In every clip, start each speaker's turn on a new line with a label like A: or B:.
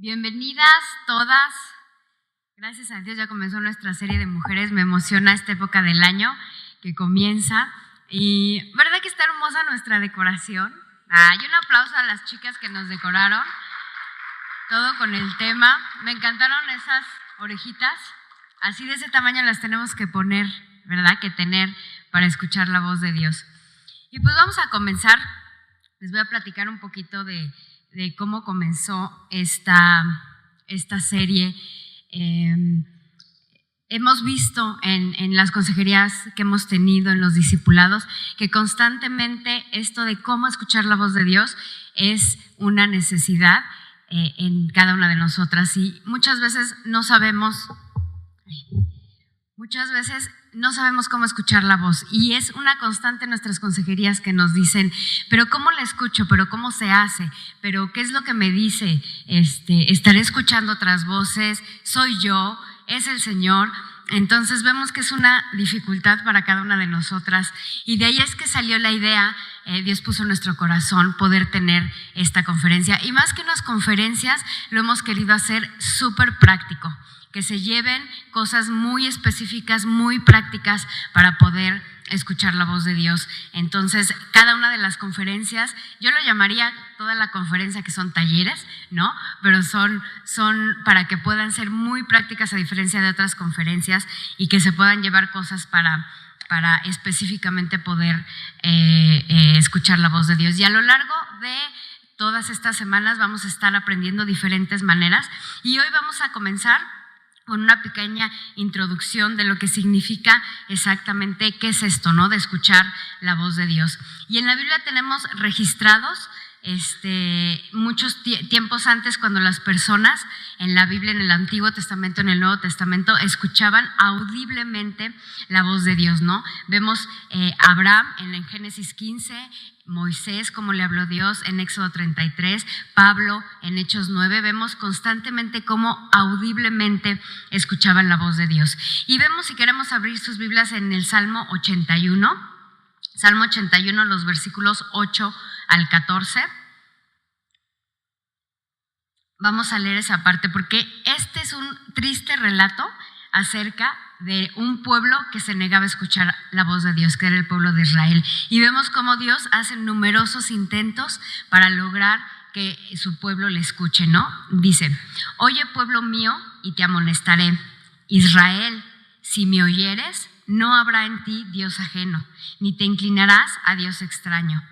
A: Bienvenidas todas. Gracias a Dios ya comenzó nuestra serie de mujeres. Me emociona esta época del año que comienza. Y ¿verdad que está hermosa nuestra decoración? Y un aplauso a las chicas que nos decoraron. Todo con el tema. Me encantaron esas orejitas. Así de ese tamaño las tenemos que poner, ¿verdad? Que tener para escuchar la voz de Dios. Y pues vamos a comenzar. Les voy a platicar un poquito de cómo comenzó esta serie. Hemos visto en las consejerías que hemos tenido, en los discipulados, que constantemente esto de cómo escuchar la voz de Dios es una necesidad en cada una de nosotras, y muchas veces no sabemos cómo escuchar la voz, y es una constante en nuestras consejerías que nos dicen, pero ¿cómo la escucho? ¿Pero cómo se hace? ¿Pero qué es lo que me dice? ¿Estaré escuchando otras voces? ¿Soy yo? ¿Es el Señor? Entonces vemos que es una dificultad para cada una de nosotras, y de ahí es que salió la idea. Dios puso en nuestro corazón poder tener esta conferencia, y más que unas conferencias lo hemos querido hacer súper práctico, que se lleven cosas muy específicas, muy prácticas para poder escuchar la voz de Dios. Entonces, cada una de las conferencias, yo lo llamaría toda la conferencia que son talleres, ¿no? Pero son para que puedan ser muy prácticas a diferencia de otras conferencias, y que se puedan llevar cosas para específicamente poder escuchar la voz de Dios. Y a lo largo de todas estas semanas vamos a estar aprendiendo diferentes maneras, y hoy vamos a comenzar con una pequeña introducción de lo que significa exactamente qué es esto, ¿no? De escuchar la voz de Dios. Y en la Biblia tenemos registrados muchos tiempos antes, cuando las personas en la Biblia, en el Antiguo Testamento, en el Nuevo Testamento, escuchaban audiblemente la voz de Dios, ¿no? Vemos Abraham en Génesis 15, Moisés, como le habló Dios en Éxodo 33, Pablo en Hechos 9, vemos constantemente cómo audiblemente escuchaban la voz de Dios. Y vemos, si queremos abrir sus Biblias, en el Salmo 81, los versículos 8 al 14. Vamos a leer esa parte, porque este es un triste relato acerca de un pueblo que se negaba a escuchar la voz de Dios, que era el pueblo de Israel. Y vemos cómo Dios hace numerosos intentos para lograr que su pueblo le escuche, ¿no? Dice: oye, pueblo mío, y te amonestaré. Israel, si me oyeres, no habrá en ti Dios ajeno, ni te inclinarás a Dios extraño.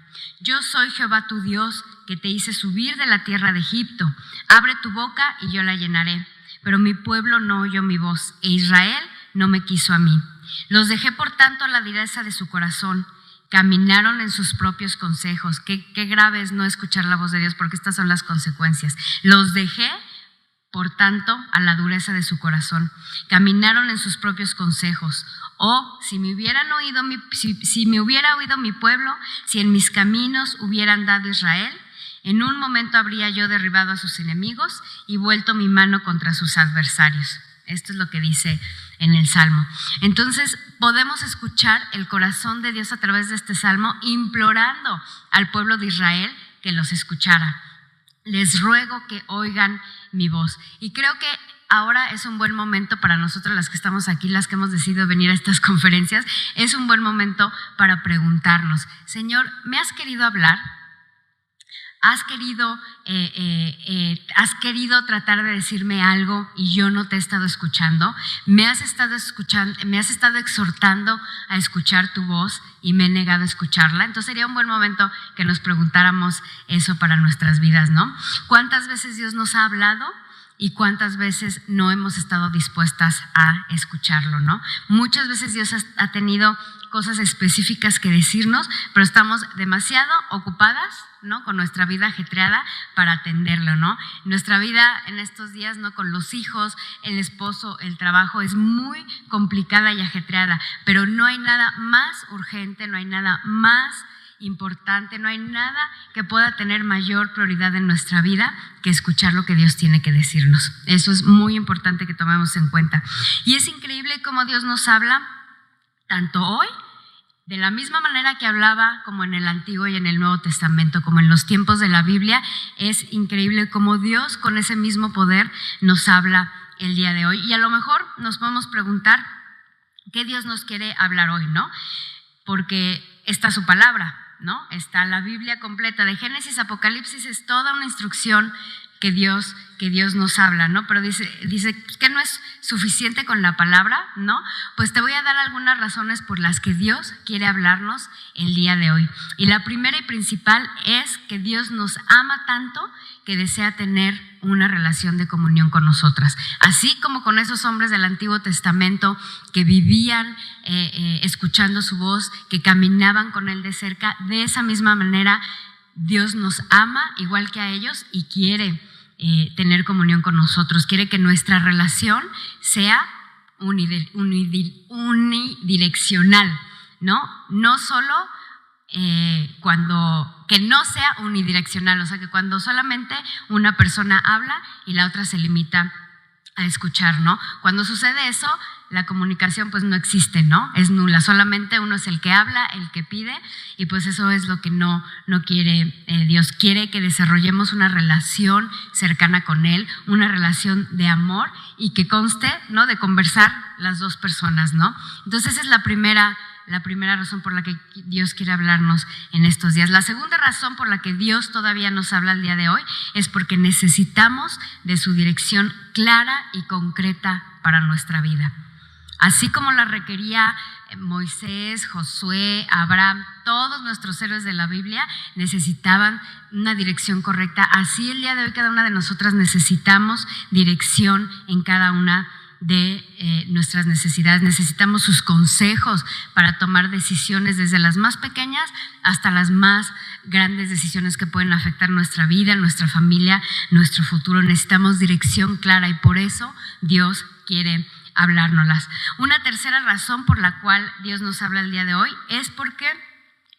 A: Yo soy Jehová tu Dios, que te hice subir de la tierra de Egipto. Abre tu boca y yo la llenaré. Pero mi pueblo no oyó mi voz, e Israel no me quiso a mí. Los dejé por tanto a la dureza de su corazón. Caminaron en sus propios consejos. Qué grave es no escuchar la voz de Dios, porque estas son las consecuencias. Los dejé por tanto a la dureza de su corazón. Caminaron en sus propios consejos. Si me hubiera oído mi pueblo, si en mis caminos hubiera andado Israel, en un momento habría yo derribado a sus enemigos y vuelto mi mano contra sus adversarios. Esto es lo que dice en el Salmo. Entonces podemos escuchar el corazón de Dios a través de este Salmo, implorando al pueblo de Israel que los escuchara. Les ruego que oigan mi voz. Y creo que ahora es un buen momento para nosotros, las que estamos aquí, las que hemos decidido venir a estas conferencias, es un buen momento para preguntarnos: Señor, ¿me has querido hablar? ¿Has querido tratar de decirme algo y yo no te he estado escuchando? ¿Me has estado exhortando a escuchar tu voz y me he negado a escucharla? Entonces sería un buen momento que nos preguntáramos eso para nuestras vidas, ¿no? ¿Cuántas veces Dios nos ha hablado y cuántas veces no hemos estado dispuestas a escucharlo, ¿no? Muchas veces Dios ha tenido cosas específicas que decirnos, pero estamos demasiado ocupadas, ¿no?, con nuestra vida ajetreada para atenderlo, ¿no? Nuestra vida en estos días, ¿no?, con los hijos, el esposo, el trabajo, es muy complicada y ajetreada, pero no hay nada más urgente, no hay nada más importante, no hay nada que pueda tener mayor prioridad en nuestra vida que escuchar lo que Dios tiene que decirnos. Eso es muy importante que tomemos en cuenta. Y es increíble cómo Dios nos habla tanto hoy De la misma manera que hablaba como en el Antiguo y en el Nuevo Testamento, como en los tiempos de la Biblia, es increíble cómo Dios con ese mismo poder nos habla el día de hoy. Y a lo mejor nos podemos preguntar qué Dios nos quiere hablar hoy, ¿no? Porque está su palabra, ¿no? Está la Biblia completa, de Génesis a Apocalipsis, es toda una instrucción que Dios nos habla, ¿no? Pero dice que no es suficiente con la palabra, ¿no? Pues te voy a dar algunas razones por las que Dios quiere hablarnos el día de hoy. Y la primera y principal es que Dios nos ama tanto que desea tener una relación de comunión con nosotras. Así como con esos hombres del Antiguo Testamento que vivían escuchando su voz, que caminaban con Él de cerca, de esa misma manera Dios nos ama igual que a ellos y quiere tener comunión con nosotros, quiere que nuestra relación sea unidireccional, ¿no? No solo que no sea unidireccional, o sea, que cuando solamente una persona habla y la otra se limita a escuchar, ¿no? Cuando sucede eso, la comunicación pues no existe, ¿no? Es nula, solamente uno es el que habla, el que pide, y pues eso es lo que no quiere Dios. Quiere que desarrollemos una relación cercana con Él, una relación de amor y que conste, ¿no?, de conversar las dos personas, ¿no? Entonces esa es la primera razón por la que Dios quiere hablarnos en estos días. La segunda razón por la que Dios todavía nos habla el día de hoy es porque necesitamos de su dirección clara y concreta para nuestra vida. Así como la requería Moisés, Josué, Abraham, todos nuestros héroes de la Biblia necesitaban una dirección correcta. Así el día de hoy cada una de nosotras necesitamos dirección en cada una de nuestras necesidades. Necesitamos sus consejos para tomar decisiones, desde las más pequeñas hasta las más grandes decisiones que pueden afectar nuestra vida, nuestra familia, nuestro futuro. Necesitamos dirección clara y por eso Dios quiere hablárnoslas. Una tercera razón por la cual Dios nos habla el día de hoy es porque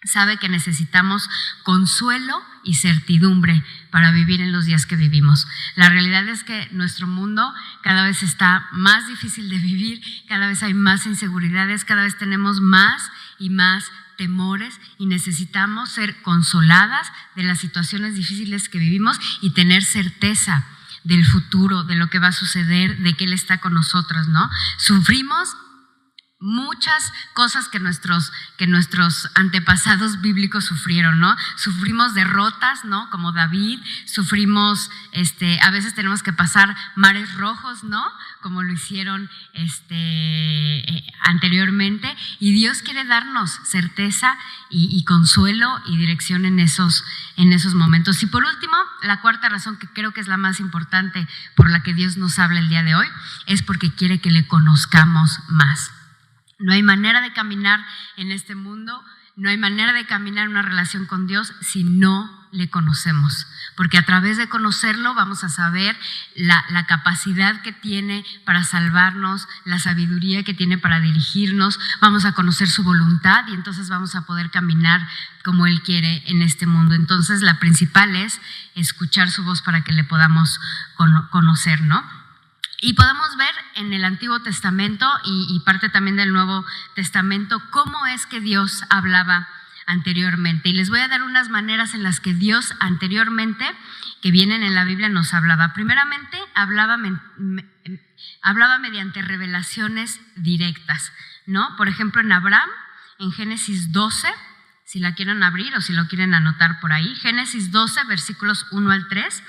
A: sabe que necesitamos consuelo y certidumbre para vivir en los días que vivimos. La realidad es que nuestro mundo cada vez está más difícil de vivir, cada vez hay más inseguridades, cada vez tenemos más y más temores y necesitamos ser consoladas de las situaciones difíciles que vivimos y tener certeza del futuro, de lo que va a suceder, de que Él está con nosotros, ¿no? Sufrimos muchas cosas que nuestros antepasados bíblicos sufrieron, ¿no? Sufrimos derrotas, ¿no? Como David, sufrimos, a veces tenemos que pasar mares rojos, ¿no? Como lo hicieron anteriormente, y Dios quiere darnos certeza y consuelo y dirección en esos momentos. Y por último, la cuarta razón, que creo que es la más importante por la que Dios nos habla el día de hoy, es porque quiere que le conozcamos más. No hay manera de caminar en este mundo, no hay manera de caminar en una relación con Dios si no le conocemos, porque a través de conocerlo vamos a saber la capacidad que tiene para salvarnos, la sabiduría que tiene para dirigirnos, vamos a conocer su voluntad y entonces vamos a poder caminar como Él quiere en este mundo. Entonces la principal es escuchar su voz para que le podamos conocer, ¿no? Y podemos ver en el Antiguo Testamento y parte también del Nuevo Testamento cómo es que Dios hablaba anteriormente. Y les voy a dar unas maneras en las que Dios anteriormente, que vienen en la Biblia, nos hablaba. Primeramente, hablaba mediante revelaciones directas, ¿no? Por ejemplo, en Abraham, en Génesis 12, si la quieren abrir o si lo quieren anotar por ahí, Génesis 12, versículos 1 al 3,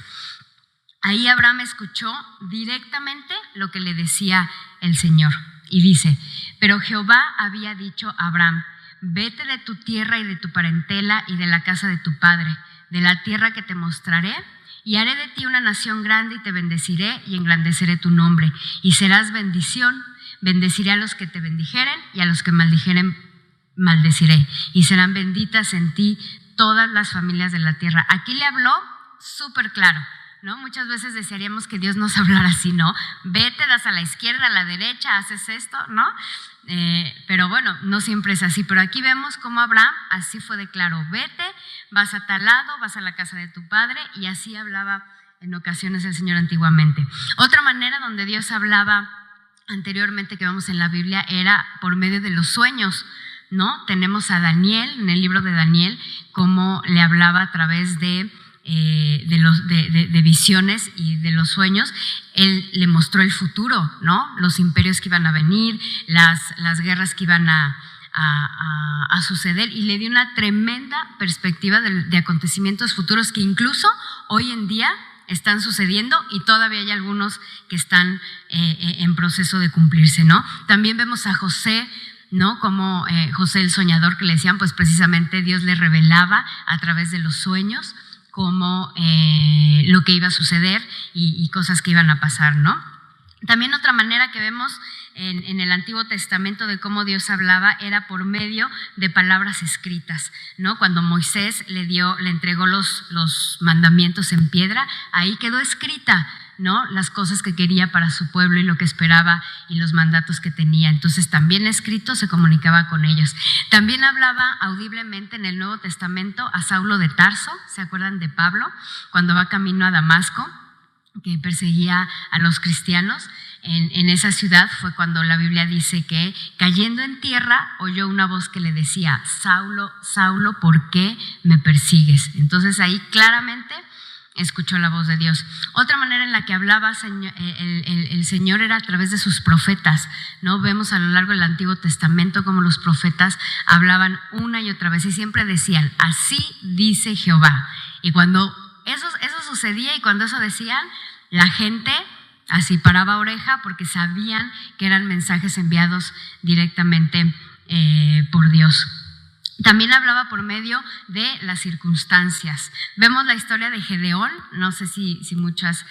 A: ahí Abraham escuchó directamente lo que le decía el Señor. Y dice: pero Jehová había dicho a Abraham: vete de tu tierra y de tu parentela y de la casa de tu padre, de la tierra que te mostraré, y haré de ti una nación grande y te bendeciré y engrandeceré tu nombre, y serás bendición. Bendeciré a los que te bendijeren y a los que maldijeren maldeciré, y serán benditas en ti todas las familias de la tierra. Aquí le habló súper claro, ¿no? Muchas veces desearíamos que Dios nos hablara así, ¿no? Vete, das a la izquierda, a la derecha, haces esto, ¿no? Pero bueno, no siempre es así. Pero aquí vemos cómo Abraham así fue de claro: vete, vas a tal lado, vas a la casa de tu padre, y así hablaba en ocasiones el Señor antiguamente. Otra manera donde Dios hablaba anteriormente que vemos en la Biblia era por medio de los sueños, ¿no? Tenemos a Daniel, en el libro de Daniel, cómo le hablaba a través de visiones y de los sueños. Él le mostró el futuro, ¿no? Los imperios que iban a venir, las guerras que iban a suceder, y le dio una tremenda perspectiva de acontecimientos futuros que incluso hoy en día están sucediendo y todavía hay algunos que están en proceso de cumplirse, ¿no? También vemos a José, ¿no? Como José el soñador, que le decían, pues precisamente Dios le revelaba a través de los sueños como lo que iba a suceder y cosas que iban a pasar, ¿no? También otra manera que vemos en el Antiguo Testamento de cómo Dios hablaba era por medio de palabras escritas, ¿no? Cuando Moisés le entregó los mandamientos en piedra, ahí quedó escrita, ¿no? Las cosas que quería para su pueblo y lo que esperaba y los mandatos que tenía. Entonces también escrito se comunicaba con ellos. También hablaba audiblemente en el Nuevo Testamento a Saulo de Tarso. ¿Se acuerdan de Pablo? Cuando va camino a Damasco, que perseguía a los cristianos. En esa ciudad fue cuando la Biblia dice que cayendo en tierra oyó una voz que le decía: Saulo, Saulo, ¿por qué me persigues? Entonces ahí claramente escuchó la voz de Dios. Otra manera en la que hablaba el Señor era a través de sus profetas, ¿no? Vemos a lo largo del Antiguo Testamento cómo los profetas hablaban una y otra vez y siempre decían: así dice Jehová. Y cuando eso sucedía y cuando eso decían, la gente así paraba oreja porque sabían que eran mensajes enviados directamente por Dios. También hablaba por medio de las circunstancias. Vemos la historia de Gedeón, no sé si muchas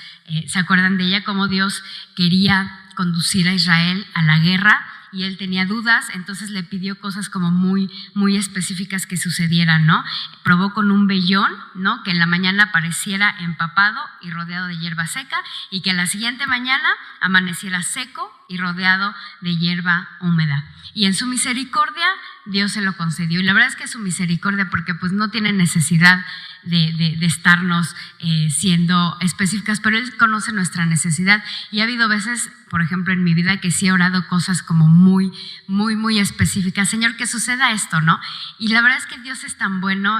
A: se acuerdan de ella, cómo Dios quería conducir a Israel a la guerra y él tenía dudas, entonces le pidió cosas como muy, muy específicas que sucedieran, ¿no? Probó con un vellón, ¿no? Que en la mañana apareciera empapado y rodeado de hierba seca y que a la siguiente mañana amaneciera seco y rodeado de hierba húmeda. Y en su misericordia Dios se lo concedió. Y la verdad es que es su misericordia porque pues no tiene necesidad de estarnos siendo específicas, pero Él conoce nuestra necesidad. Y ha habido veces, por ejemplo, en mi vida que sí he orado cosas como muy, muy, muy específicas. Señor, que suceda esto, ¿no? Y la verdad es que Dios es tan bueno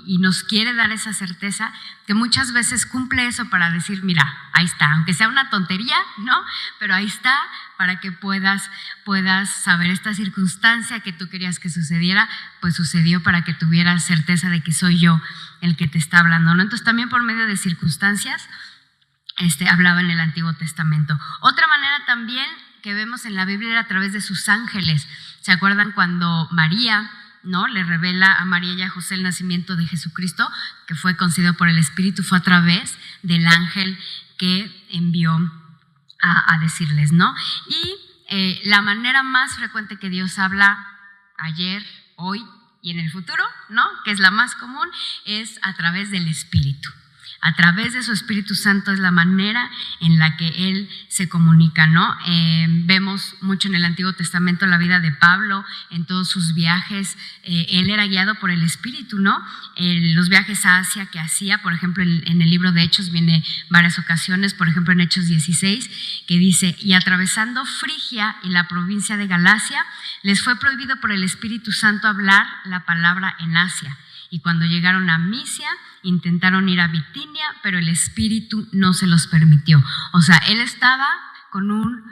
A: y nos quiere dar esa certeza que muchas veces cumple eso para decir: mira, ahí está, aunque sea una tontería, ¿no? Pero ahí está, para que puedas saber esta circunstancia que tú querías que sucediera, pues sucedió para que tuvieras certeza de que soy yo el que te está hablando, ¿no? Entonces también por medio de circunstancias hablaba en el Antiguo Testamento. Otra manera también que vemos en la Biblia era a través de sus ángeles. ¿Se acuerdan cuando María, ¿no?, le revela a María y a José el nacimiento de Jesucristo, que fue concedido por el Espíritu? Fue a través del ángel que envió a decirles, ¿no? Y la manera más frecuente que Dios habla ayer, hoy y en el futuro, ¿no?, que es la más común, es a través del Espíritu. A través de su Espíritu Santo es la manera en la que Él se comunica, ¿no? Vemos mucho en el Antiguo Testamento la vida de Pablo, en todos sus viajes. Él era guiado por el Espíritu, ¿no? Los viajes a Asia que hacía, por ejemplo, en el libro de Hechos viene varias ocasiones, por ejemplo en Hechos 16, que dice: y atravesando Frigia y la provincia de Galacia, les fue prohibido por el Espíritu Santo hablar la palabra en Asia. Y cuando llegaron a Misia, intentaron ir a Bitinia, pero el Espíritu no se los permitió. O sea, él estaba con un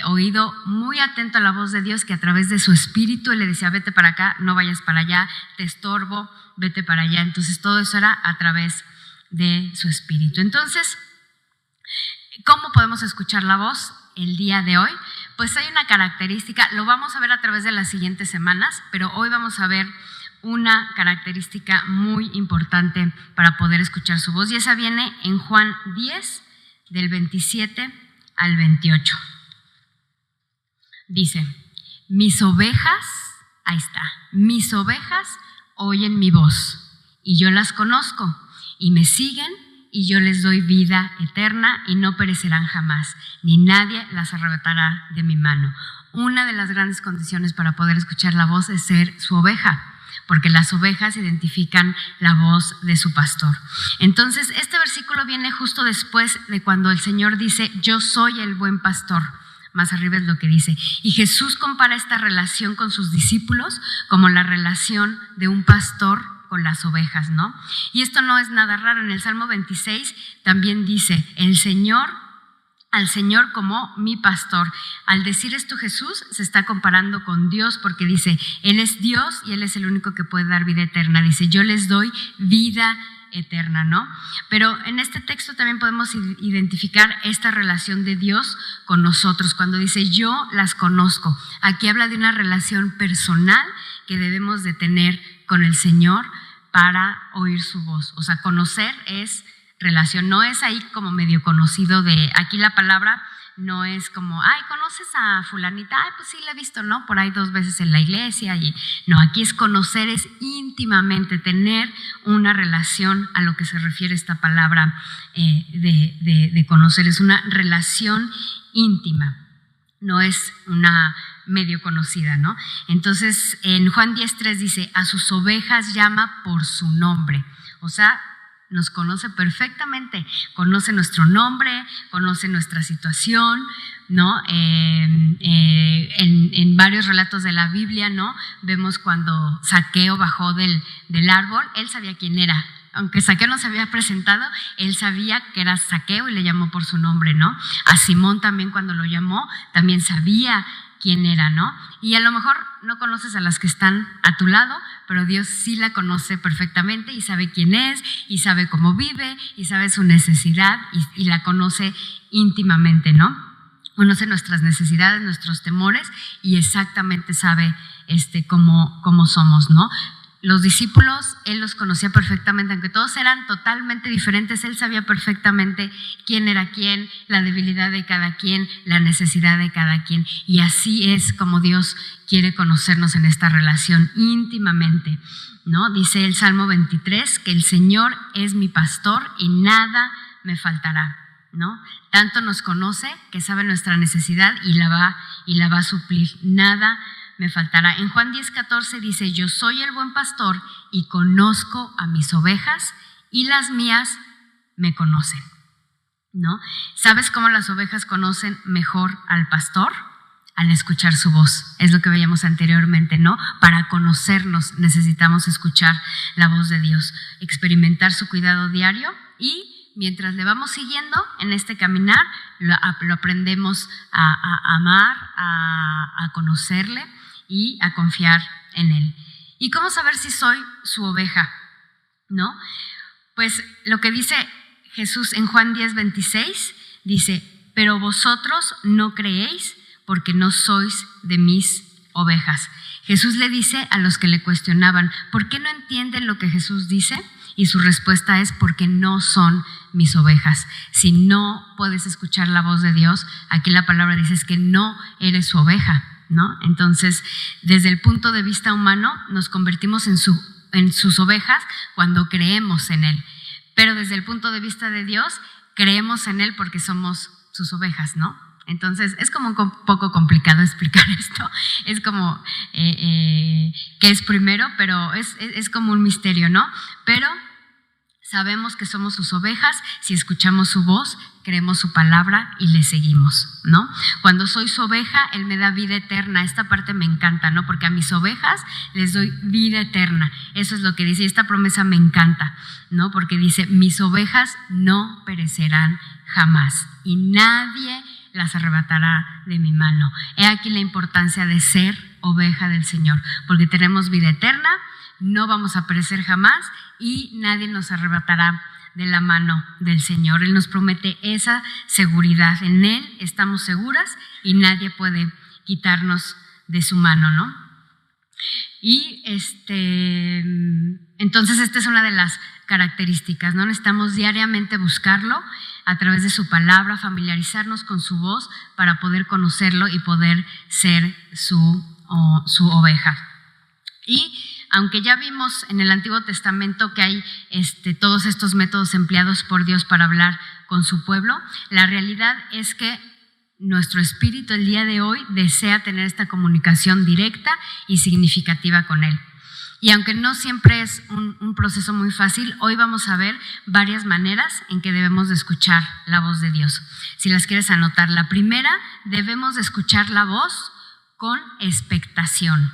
A: oído muy atento a la voz de Dios, que a través de su Espíritu él le decía: vete para acá, no vayas para allá, te estorbo, vete para allá. Entonces todo eso era a través de su Espíritu. Entonces, ¿cómo podemos escuchar la voz el día de hoy? Pues hay una característica, lo vamos a ver a través de las siguientes semanas, pero hoy vamos a ver una característica muy importante para poder escuchar su voz, y esa viene en Juan 10, del 27 al 28. Dice: mis ovejas, ahí está, mis ovejas oyen mi voz, y yo las conozco, y me siguen, y yo les doy vida eterna, y no perecerán jamás, ni nadie las arrebatará de mi mano. Una de las grandes condiciones para poder escuchar la voz es ser su oveja, porque las ovejas identifican la voz de su pastor. Entonces, este versículo viene justo después de cuando el Señor dice: yo soy el buen pastor. más arriba es lo que dice. Y Jesús compara esta relación con sus discípulos como la relación de un pastor con las ovejas, ¿no? Y esto no es nada raro. En el Salmo 26 también dice, al Señor como mi pastor. Al decir esto Jesús se está comparando con Dios porque dice, Él es Dios y Él es el único que puede dar vida eterna. Dice, yo les doy vida eterna, ¿no? Pero en este texto también podemos identificar esta relación de Dios con nosotros. Cuando dice, yo las conozco. Aquí habla de una relación personal que debemos de tener con el Señor para oír su voz. O sea, conocer es relación, no es ahí como medio conocido de, aquí la palabra no es como, ay, ¿conoces a fulanita? Ay, pues sí la he visto, ¿no? Por ahí 2 veces en la iglesia. No, aquí es conocer, es íntimamente, tener una relación, a lo que se refiere esta palabra de conocer, es una relación íntima, no es una medio conocida, ¿no? Entonces, en Juan 10:3 dice, a sus ovejas llama por su nombre, o sea, nos conoce perfectamente, conoce nuestro nombre, conoce nuestra situación, ¿no? En varios relatos de la Biblia, ¿no? Vemos cuando Zaqueo bajó del árbol, él sabía quién era. Aunque Zaqueo no se había presentado, él sabía que era Zaqueo y le llamó por su nombre, ¿no? A Simón también cuando lo llamó, también sabía quién era, ¿no? Y a lo mejor no conoces a las que están a tu lado, pero Dios sí la conoce perfectamente y sabe quién es, y sabe cómo vive, y sabe su necesidad, y la conoce íntimamente, ¿no? Conoce nuestras necesidades, nuestros temores, y exactamente sabe cómo somos, ¿no? Los discípulos, Él los conocía perfectamente, aunque todos eran totalmente diferentes, Él sabía perfectamente quién era quién, la debilidad de cada quien, la necesidad de cada quien. Y así es como Dios quiere conocernos en esta relación íntimamente, ¿no? Dice el Salmo 23 que el Señor es mi pastor y nada me faltará, ¿no? Tanto nos conoce que sabe nuestra necesidad y la va a suplir. Nada me faltará. En Juan 10:14 dice, yo soy el buen pastor y conozco a mis ovejas y las mías me conocen, ¿no? ¿Sabes cómo las ovejas conocen mejor al pastor? Al escuchar su voz. Es lo que veíamos anteriormente, ¿no? Para conocernos necesitamos escuchar la voz de Dios, experimentar su cuidado diario y mientras le vamos siguiendo en este caminar, lo aprendemos a amar, a conocerle y a confiar en Él. ¿Y cómo saber si soy su oveja? ¿No? Pues lo que dice Jesús en Juan 10:26, dice, pero vosotros no creéis porque no sois de mis ovejas. Jesús le dice a los que le cuestionaban, ¿por qué no entienden lo que Jesús dice? Y su respuesta es, porque no son mis ovejas. Si no puedes escuchar la voz de Dios, aquí la palabra dice es que no eres su oveja, ¿no? Entonces, desde el punto de vista humano, nos convertimos en sus ovejas cuando creemos en Él. Pero desde el punto de vista de Dios, creemos en Él porque somos sus ovejas, ¿no? Entonces, es como un poco complicado explicar esto. Es como que es primero, pero es como un misterio, ¿no? Pero sabemos que somos sus ovejas si escuchamos su voz, creemos su palabra y le seguimos, ¿no? Cuando soy su oveja, Él me da vida eterna. Esta parte me encanta, ¿no? Porque a mis ovejas les doy vida eterna. Eso es lo que dice, y esta promesa me encanta, ¿no? Porque dice, mis ovejas no perecerán jamás y nadie las arrebatará de mi mano. He aquí la importancia de ser oveja del Señor, porque tenemos vida eterna, no vamos a perecer jamás y nadie nos arrebatará de la mano del Señor. Él nos promete esa seguridad. En Él estamos seguras y nadie puede quitarnos de su mano, ¿no? Y entonces esta es una de las características, ¿no? Necesitamos diariamente buscarlo a través de su palabra, familiarizarnos con su voz para poder conocerlo y poder ser su oveja. Y aunque ya vimos en el Antiguo Testamento que hay todos estos métodos empleados por Dios para hablar con su pueblo, la realidad es que nuestro espíritu el día de hoy desea tener esta comunicación directa y significativa con Él. Y aunque no siempre es un proceso muy fácil, hoy vamos a ver varias maneras en que debemos de escuchar la voz de Dios. Si las quieres anotar, la primera, debemos de escuchar la voz con expectación.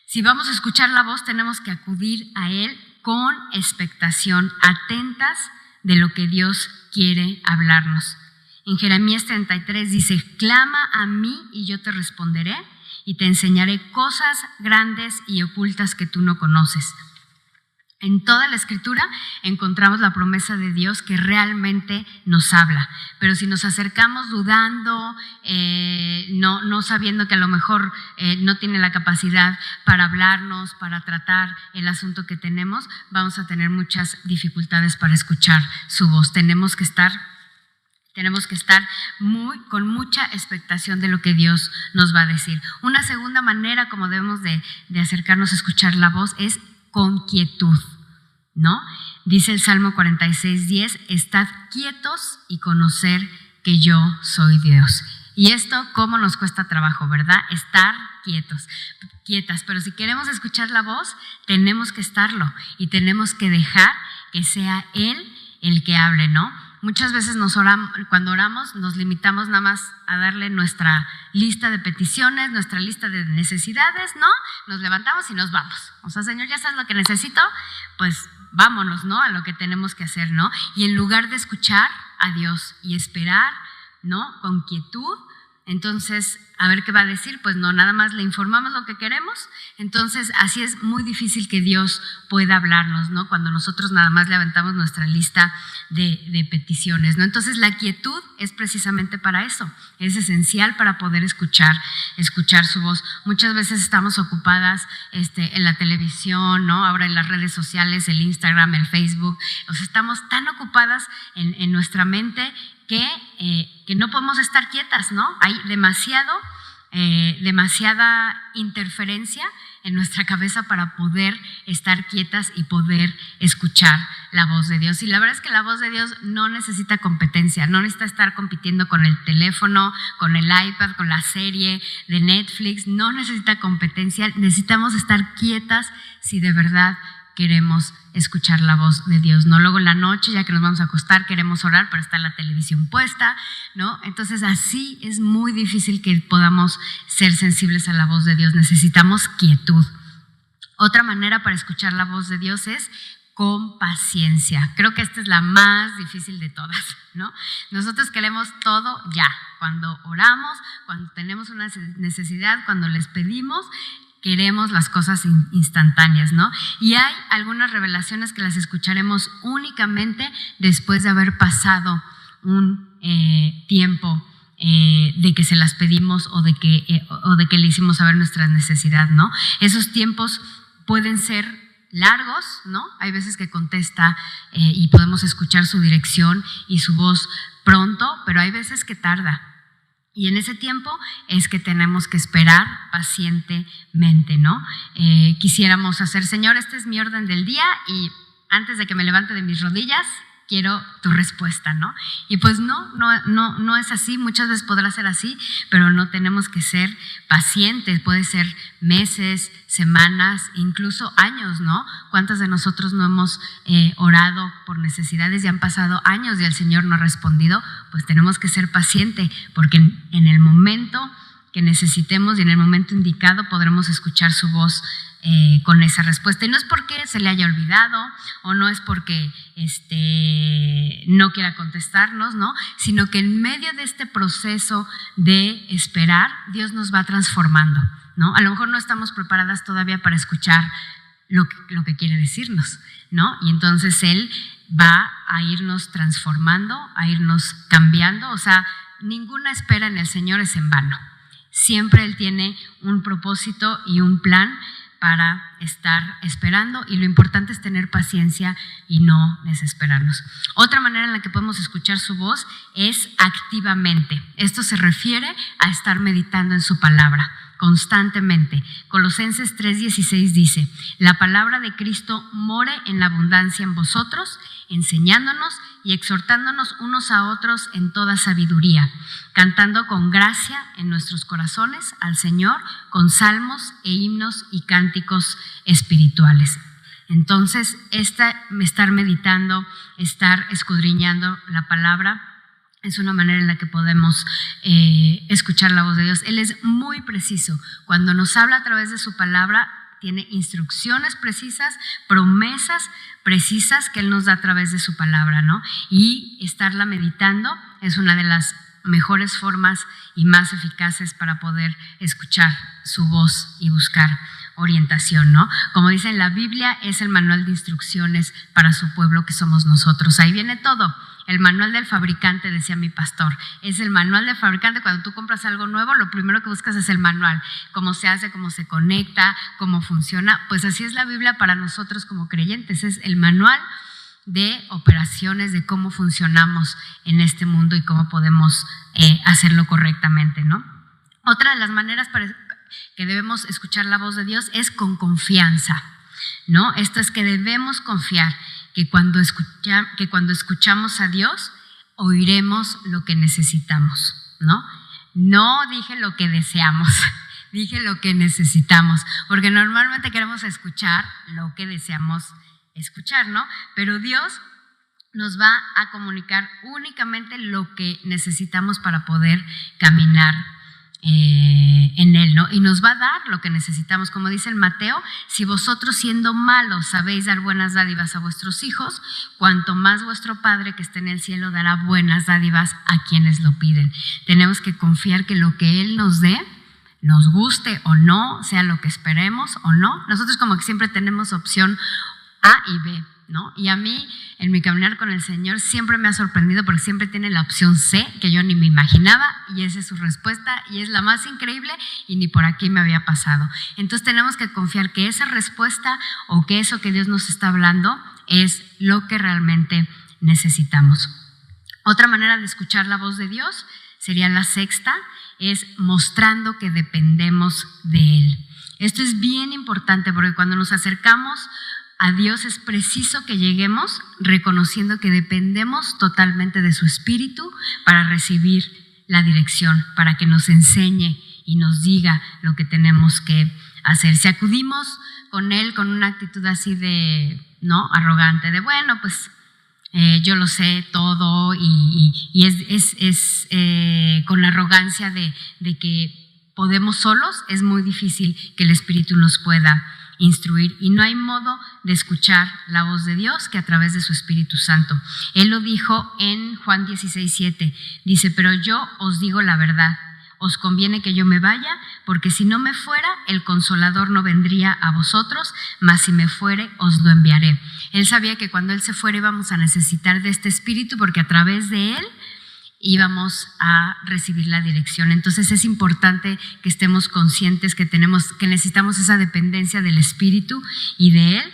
A: Si vamos a escuchar la voz, tenemos que acudir a Él con expectación, atentas de lo que Dios quiere hablarnos. En Jeremías 33 dice: clama a mí y yo te responderé y te enseñaré cosas grandes y ocultas que tú no conoces. En toda la Escritura encontramos la promesa de Dios que realmente nos habla, pero si nos acercamos dudando, no sabiendo que a lo mejor no tiene la capacidad para hablarnos, para tratar el asunto que tenemos, vamos a tener muchas dificultades para escuchar su voz. Tenemos que estar con mucha expectación de lo que Dios nos va a decir. Una segunda manera como debemos de acercarnos a escuchar la voz es con quietud, ¿no? Dice el Salmo 46:10: estad quietos y conocer que yo soy Dios. Y esto, ¿cómo nos cuesta trabajo, verdad? Estar quietas, pero si queremos escuchar la voz, tenemos que estarlo y tenemos que dejar que sea Él el que hable, ¿no? Muchas veces cuando oramos nos limitamos nada más a darle nuestra lista de peticiones, nuestra lista de necesidades, ¿no? Nos levantamos y nos vamos. O sea, Señor, ya sabes lo que necesito, pues vámonos, ¿no? A lo que tenemos que hacer, ¿no? Y en lugar de escuchar a Dios y esperar, ¿no? Con quietud, entonces, a ver qué va a decir, pues no, nada más le informamos lo que queremos. Entonces, así es muy difícil que Dios pueda hablarnos, ¿no? Cuando nosotros nada más le aventamos nuestra lista de peticiones, ¿no? Entonces, la quietud es precisamente para eso, es esencial para poder escuchar su voz. Muchas veces estamos ocupadas en la televisión, ¿no? Ahora en las redes sociales, el Instagram, el Facebook, o sea, estamos tan ocupadas en nuestra mente que no podemos estar quietas, ¿no? Hay demasiada interferencia en nuestra cabeza para poder estar quietas y poder escuchar la voz de Dios. Y la verdad es que la voz de Dios no necesita competencia, no necesita estar compitiendo con el teléfono, con el iPad, con la serie de Netflix, no necesita competencia, necesitamos estar quietas si de verdad queremos escuchar la voz de Dios, ¿no? Luego en la noche, ya que nos vamos a acostar, queremos orar, pero está la televisión puesta, ¿no? Entonces así es muy difícil que podamos ser sensibles a la voz de Dios, necesitamos quietud. Otra manera para escuchar la voz de Dios es con paciencia. Creo que esta es la más difícil de todas, ¿no? Nosotros queremos todo ya, cuando oramos, cuando tenemos una necesidad, cuando les pedimos, queremos las cosas instantáneas, ¿no? Y hay algunas revelaciones que las escucharemos únicamente después de haber pasado un tiempo de que se las pedimos o de que le hicimos saber nuestra necesidad, ¿no? Esos tiempos pueden ser largos, ¿no? Hay veces que contesta y podemos escuchar su dirección y su voz pronto, pero hay veces que tarda. Y en ese tiempo es que tenemos que esperar pacientemente, ¿no? Quisiéramos hacer: Señor, este es mi orden del día y antes de que me levante de mis rodillas, quiero tu respuesta, ¿no? Y pues no es así. Muchas veces podrá ser así, pero no tenemos que ser pacientes. Puede ser meses, semanas, incluso años, ¿no? ¿Cuántas de nosotros no hemos orado por necesidades y han pasado años y el Señor no ha respondido? Pues tenemos que ser pacientes, porque en el momento que necesitemos y en el momento indicado podremos escuchar su voz con esa respuesta. Y no es porque se le haya olvidado o no es porque no quiera contestarnos, ¿no? Sino que en medio de este proceso de esperar, Dios nos va transformando, ¿no? A lo mejor no estamos preparadas todavía para escuchar lo que quiere decirnos, ¿no? Y entonces Él va a irnos transformando, a irnos cambiando. O sea, ninguna espera en el Señor es en vano. Siempre Él tiene un propósito y un plan para estar esperando, y lo importante es tener paciencia y no desesperarnos. Otra manera en la que podemos escuchar su voz es activamente. Esto se refiere a estar meditando en su palabra. constantemente. Colosenses 3:16 dice: la palabra de Cristo more en la abundancia en vosotros, enseñándonos y exhortándonos unos a otros en toda sabiduría, cantando con gracia en nuestros corazones al Señor con salmos e himnos y cánticos espirituales. Entonces, estar meditando, estar escudriñando la palabra es una manera en la que podemos escuchar la voz de Dios. Él es muy preciso. Cuando nos habla a través de su palabra, tiene instrucciones precisas, promesas precisas que Él nos da a través de su palabra, ¿no? Y estarla meditando es una de las mejores formas y más eficaces para poder escuchar su voz y buscar orientación, ¿no? Como dice, la Biblia es el manual de instrucciones para su pueblo que somos nosotros. Ahí viene todo. El manual del fabricante, decía mi pastor, es el manual del fabricante. Cuando tú compras algo nuevo, lo primero que buscas es el manual, cómo se hace, cómo se conecta, cómo funciona. Pues así es la Biblia para nosotros como creyentes, es el manual de operaciones, de cómo funcionamos en este mundo y cómo podemos hacerlo correctamente, ¿no? Otra de las maneras que debemos escuchar la voz de Dios es con confianza, ¿no? Esto es que debemos confiar que cuando escuchamos a Dios, oiremos lo que necesitamos, ¿no? No dije lo que deseamos, dije lo que necesitamos, porque normalmente queremos escuchar lo que deseamos escuchar, ¿no? Pero Dios nos va a comunicar únicamente lo que necesitamos para poder caminar en Él, ¿no? Y nos va a dar lo que necesitamos. Como dice en Mateo: si vosotros siendo malos sabéis dar buenas dádivas a vuestros hijos, cuanto más vuestro Padre que está en el cielo dará buenas dádivas a quienes lo piden. Tenemos que confiar que lo que Él nos dé, nos guste o no, sea lo que esperemos o no. Nosotros como que siempre tenemos opción A y B, ¿no? Y a mí, en mi caminar con el Señor, siempre me ha sorprendido porque siempre tiene la opción C, que yo ni me imaginaba, y esa es su respuesta, y es la más increíble, y ni por aquí me había pasado. Entonces tenemos que confiar que esa respuesta o que eso que Dios nos está hablando es lo que realmente necesitamos. Otra manera de escuchar la voz de Dios sería la sexta, es mostrando que dependemos de Él. Esto es bien importante porque cuando nos acercamos a Dios es preciso que lleguemos reconociendo que dependemos totalmente de su Espíritu para recibir la dirección, para que nos enseñe y nos diga lo que tenemos que hacer. Si acudimos con Él con una actitud así de, ¿no?, arrogante, de bueno, pues yo lo sé todo y es con arrogancia de que podemos solos, es muy difícil que el Espíritu nos pueda instruir, y no hay modo de escuchar la voz de Dios que a través de su Espíritu Santo. Él lo dijo en Juan 16:7, dice: pero yo os digo la verdad, os conviene que yo me vaya, porque si no me fuera, el Consolador no vendría a vosotros, mas si me fuere, os lo enviaré. Él sabía que cuando Él se fuera íbamos a necesitar de este Espíritu, porque a través de Él íbamos a recibir la dirección. Entonces es importante que estemos conscientes que necesitamos esa dependencia del Espíritu y de Él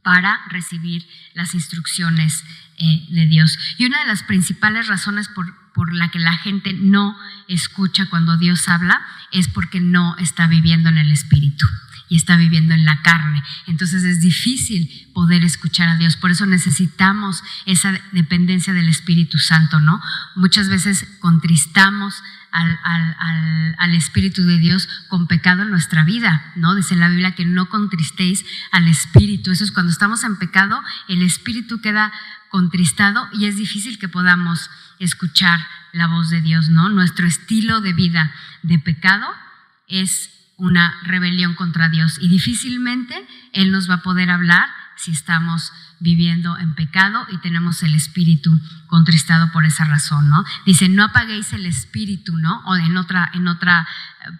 A: para recibir las instrucciones de Dios. Y una de las principales razones por la que la gente no escucha cuando Dios habla es porque no está viviendo en el Espíritu y está viviendo en la carne. Entonces es difícil poder escuchar a Dios. Por eso necesitamos esa dependencia del Espíritu Santo, ¿no? Muchas veces contristamos al Espíritu de Dios con pecado en nuestra vida, ¿no? Dice la Biblia que no contristéis al Espíritu. Eso es cuando estamos en pecado, el Espíritu queda contristado y es difícil que podamos escuchar la voz de Dios, ¿no? Nuestro estilo de vida de pecado es una rebelión contra Dios y difícilmente Él nos va a poder hablar si estamos viviendo en pecado y tenemos el espíritu contristado por esa razón, ¿no? Dice: no apaguéis el espíritu, ¿no? O en otra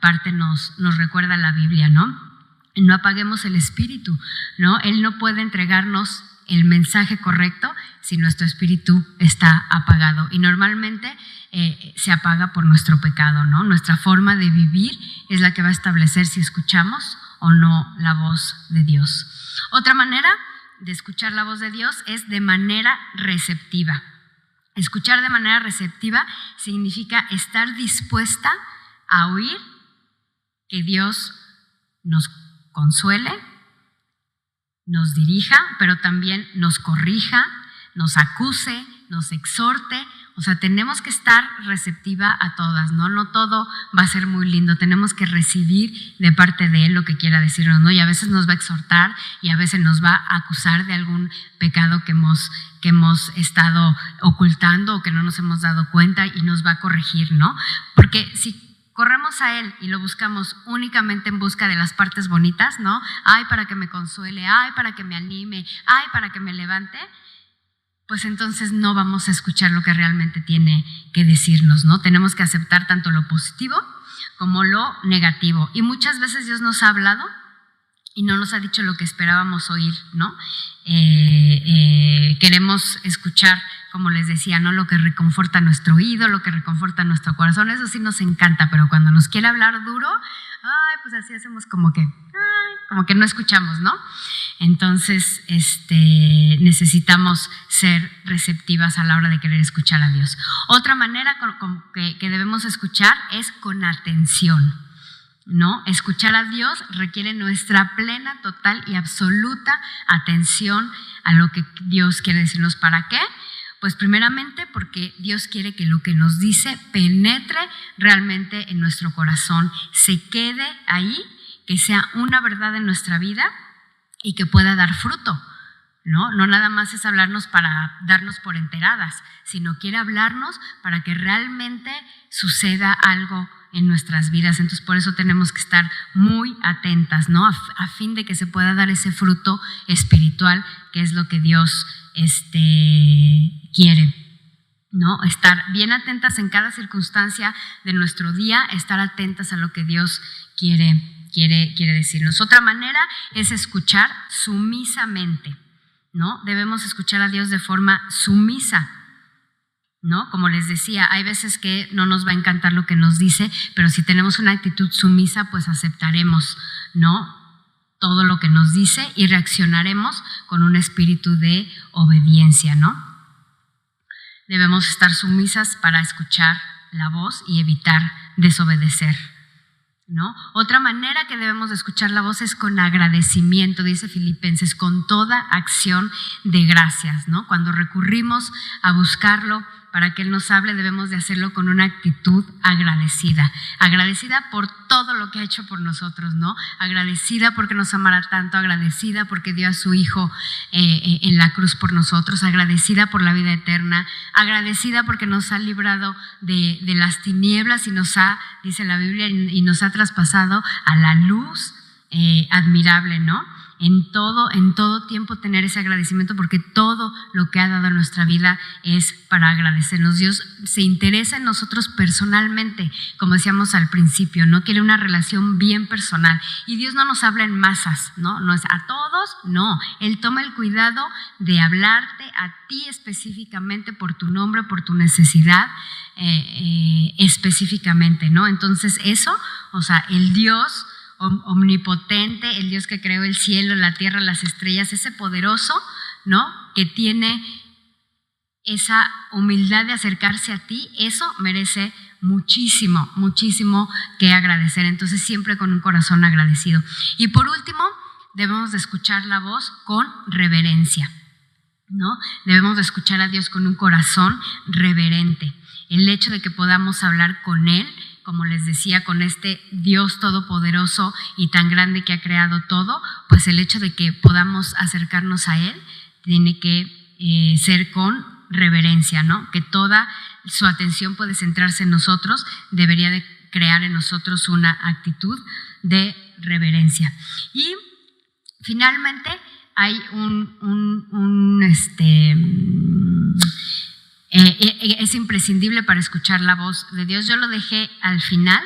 A: parte nos recuerda la Biblia, ¿no? No apaguemos el espíritu, ¿no? Él no puede entregarnos el mensaje correcto si nuestro espíritu está apagado, y normalmente se apaga por nuestro pecado, ¿no? Nuestra forma de vivir es la que va a establecer si escuchamos o no la voz de Dios. Otra manera de escuchar la voz de Dios es de manera receptiva. Escuchar de manera receptiva significa estar dispuesta a oír que Dios nos consuele, nos dirija, pero también nos corrija, nos acuse, nos exhorte. O sea, tenemos que estar receptiva a todas, ¿no? No todo va a ser muy lindo, tenemos que recibir de parte de Él lo que quiera decirnos, ¿no? Y a veces nos va a exhortar y a veces nos va a acusar de algún pecado que hemos estado ocultando o que no nos hemos dado cuenta y nos va a corregir, ¿no? Porque si corremos a Él y lo buscamos únicamente en busca de las partes bonitas, ¿no? Ay, para que me consuele, ay, para que me anime, ay, para que me levante, pues entonces no vamos a escuchar lo que realmente tiene que decirnos, ¿no? Tenemos que aceptar tanto lo positivo como lo negativo. Y muchas veces Dios nos ha hablado y no nos ha dicho lo que esperábamos oír, ¿no? Queremos escuchar, como les decía, ¿no? Lo que reconforta nuestro oído, lo que reconforta nuestro corazón, eso sí nos encanta, pero cuando nos quiere hablar duro, ay, pues así hacemos como que no escuchamos, ¿no? Entonces, necesitamos ser receptivas a la hora de querer escuchar a Dios. Otra manera que debemos escuchar es con atención, ¿no? Escuchar a Dios requiere nuestra plena, total y absoluta atención a lo que Dios quiere decirnos. ¿Para qué? Pues primeramente porque Dios quiere que lo que nos dice penetre realmente en nuestro corazón, se quede ahí, que sea una verdad en nuestra vida y que pueda dar fruto, ¿no? No nada más es hablarnos para darnos por enteradas, sino quiere hablarnos para que realmente suceda algo en nuestras vidas. Entonces por eso tenemos que estar muy atentas, ¿no? A fin de que se pueda dar ese fruto espiritual que es lo que Dios quiere, ¿no? Estar bien atentas en cada circunstancia de nuestro día, estar atentas a lo que Dios quiere decirnos. Otra manera es escuchar sumisamente, ¿no? Debemos escuchar a Dios de forma sumisa, ¿no? Como les decía, hay veces que no nos va a encantar lo que nos dice, pero si tenemos una actitud sumisa, pues aceptaremos, ¿no? Todo lo que nos dice y reaccionaremos con un espíritu de obediencia, ¿no? Debemos estar sumisas para escuchar la voz y evitar desobedecer, ¿no? Otra manera que debemos de escuchar la voz es con agradecimiento, dice Filipenses, con toda acción de gracias, ¿no? Cuando recurrimos a buscarlo para que Él nos hable, debemos de hacerlo con una actitud agradecida por todo lo que ha hecho por nosotros, ¿no? Agradecida porque nos amará tanto, agradecida porque dio a su Hijo en la cruz por nosotros, agradecida por la vida eterna, agradecida porque nos ha librado de las tinieblas y nos ha, dice la Biblia, y nos ha traspasado a la luz admirable, ¿no? En todo tiempo tener ese agradecimiento, porque todo lo que ha dado a nuestra vida es para agradecernos. Dios se interesa en nosotros personalmente, como decíamos al principio, ¿no? Quiere una relación bien personal. Y Dios no nos habla en masas, ¿no? No es a todos, no. Él toma el cuidado de hablarte a ti específicamente por tu nombre, por tu necesidad específicamente, ¿no? Entonces eso, o sea, el Dios omnipotente, el Dios que creó el cielo, la tierra, las estrellas, ese poderoso, ¿no? Que tiene esa humildad de acercarse a ti, eso merece muchísimo, muchísimo que agradecer. Entonces siempre con un corazón agradecido. Y por último, debemos de escuchar la voz con reverencia, ¿no? Debemos de escuchar a Dios con un corazón reverente. El hecho de que podamos hablar con Él, como les decía, con este Dios todopoderoso y tan grande que ha creado todo, pues el hecho de que podamos acercarnos a Él tiene que ser con reverencia, ¿no? Que toda su atención puede centrarse en nosotros, debería de crear en nosotros una actitud de reverencia. Y finalmente hay es imprescindible para escuchar la voz de Dios. Yo lo dejé al final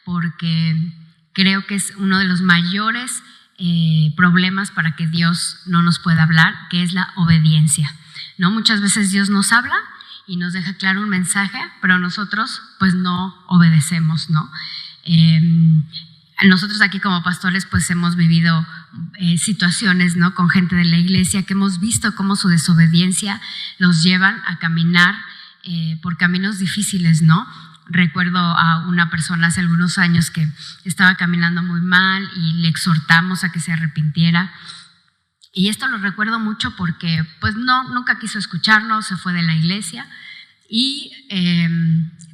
A: porque creo que es uno de los mayores problemas para que Dios no nos pueda hablar, que es la obediencia, ¿no? Muchas veces Dios nos habla y nos deja claro un mensaje, pero nosotros pues no obedecemos, ¿no? Nosotros aquí como pastores pues hemos vivido situaciones, ¿no? Con gente de la iglesia que hemos visto cómo su desobediencia los llevan a caminar por caminos difíciles, ¿no? recuerdo a una persona hace algunos años que estaba caminando muy mal y le exhortamos a que se arrepintiera. Y esto lo recuerdo mucho porque pues nunca quiso escucharnos, se fue de la iglesia. Y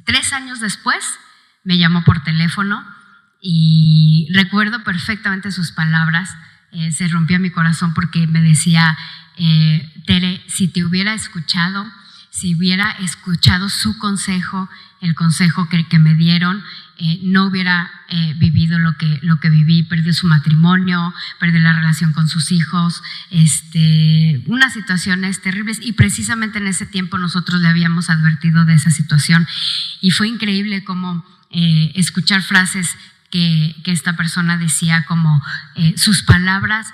A: 3 años después me llamó por teléfono y recuerdo perfectamente sus palabras. Se rompió mi corazón porque me decía, Tere, si te hubiera escuchado, si hubiera escuchado su consejo, el consejo que me dieron, no hubiera vivido lo que viví. Perdió su matrimonio, perdió la relación con sus hijos, unas situaciones terribles, y precisamente en ese tiempo nosotros le habíamos advertido de esa situación, y fue increíble como escuchar frases que esta persona decía, como sus palabras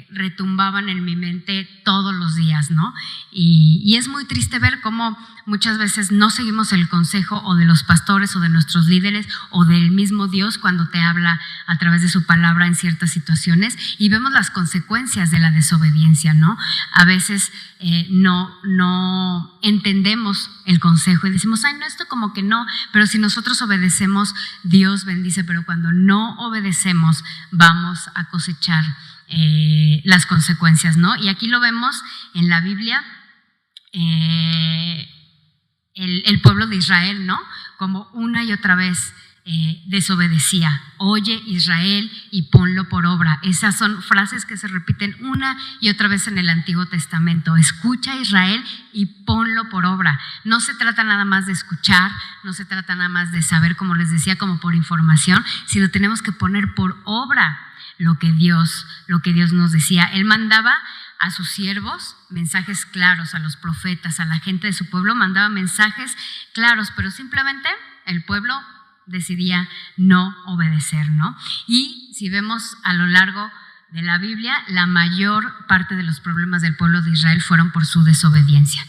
A: retumbaban en mi mente todos los días, ¿no? Y es muy triste ver cómo muchas veces no seguimos el consejo o de los pastores o de nuestros líderes o del mismo Dios cuando te habla a través de su palabra en ciertas situaciones, y vemos las consecuencias de la desobediencia, ¿no? A veces no entendemos el consejo y decimos, ay, no, esto como que no, pero si nosotros obedecemos, Dios bendice, pero cuando no obedecemos vamos a cosechar las consecuencias, ¿no? Y aquí lo vemos en la Biblia, el pueblo de Israel, ¿no? Como una y otra vez desobedecía. Oye, Israel, y ponlo por obra. Esas son frases que se repiten una y otra vez en el Antiguo Testamento. Escucha, Israel, y ponlo por obra. No se trata nada más de escuchar, no se trata nada más de saber, como les decía, como por información, sino tenemos que poner por obra lo que Dios nos decía. Él mandaba a sus siervos mensajes claros, a los profetas, a la gente de su pueblo, mandaba mensajes claros, pero simplemente el pueblo decidía no obedecer, ¿no? Y si vemos a lo largo de la Biblia, la mayor parte de los problemas del pueblo de Israel fueron por su desobediencia.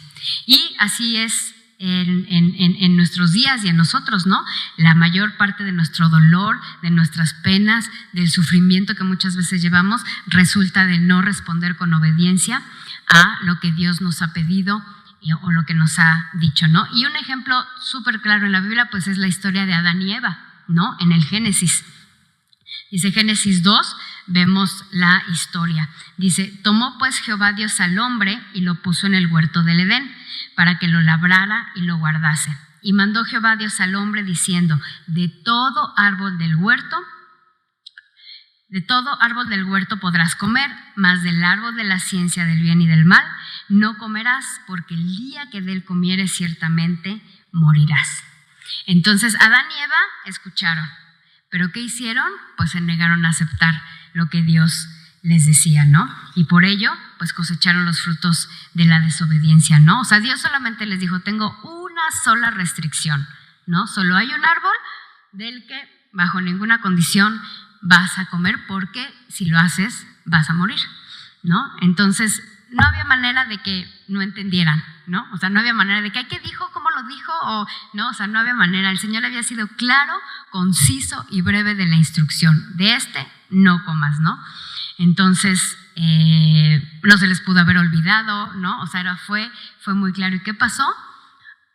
A: Y así es en nuestros días y en nosotros, ¿no? La mayor parte de nuestro dolor, de nuestras penas, del sufrimiento que muchas veces llevamos, resulta de no responder con obediencia a lo que Dios nos ha pedido o lo que nos ha dicho, ¿no? Y un ejemplo súper claro en la Biblia pues es la historia de Adán y Eva, ¿no? En el Génesis. Dice Génesis 2, vemos la historia. Dice, tomó pues Jehová Dios al hombre y lo puso en el huerto del Edén para que lo labrara y lo guardase. Y mandó Jehová Dios al hombre diciendo, de todo árbol del huerto podrás comer, mas del árbol de la ciencia del bien y del mal no comerás, porque el día que de él comieres ciertamente morirás. Entonces Adán y Eva escucharon, pero ¿qué hicieron? Pues se negaron a aceptar lo que Dios les decía, ¿no? Y por ello, pues cosecharon los frutos de la desobediencia, ¿no? O sea, Dios solamente les dijo, tengo una sola restricción, ¿no? Solo hay un árbol del que bajo ninguna condición vas a comer, porque si lo haces vas a morir, ¿no? Entonces no había manera de que no entendieran, ¿no? O sea, no había manera de que, ¿qué dijo? ¿Cómo lo dijo? O no, o sea, no había manera. El Señor había sido claro, conciso y breve de la instrucción. De no comas, ¿no? Entonces, no se les pudo haber olvidado, ¿no? O sea, fue muy claro. ¿Y qué pasó?